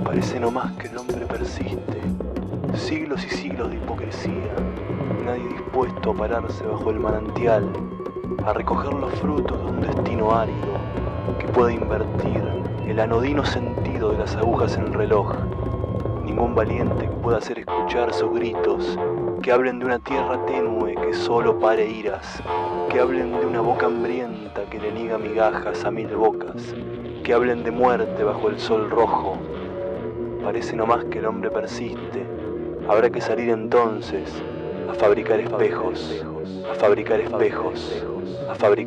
Parece nomás que el hombre persiste, siglos y siglos de hipocresía, nadie dispuesto a pararse bajo el manantial, a recoger los frutos de un destino árido que pueda invertir el anodino sentido de las agujas en el reloj. Ningún valiente que pueda hacer escuchar sus gritos, que hablen de una tierra tenue que solo pare iras, que hablen de una boca hambrienta que le niega migajas a 1000 bocas, que hablen de muerte bajo el sol rojo. Parece nomás que el hombre persiste. Habrá que salir entonces a fabricar espejos, a fabricar espejos, a fabricar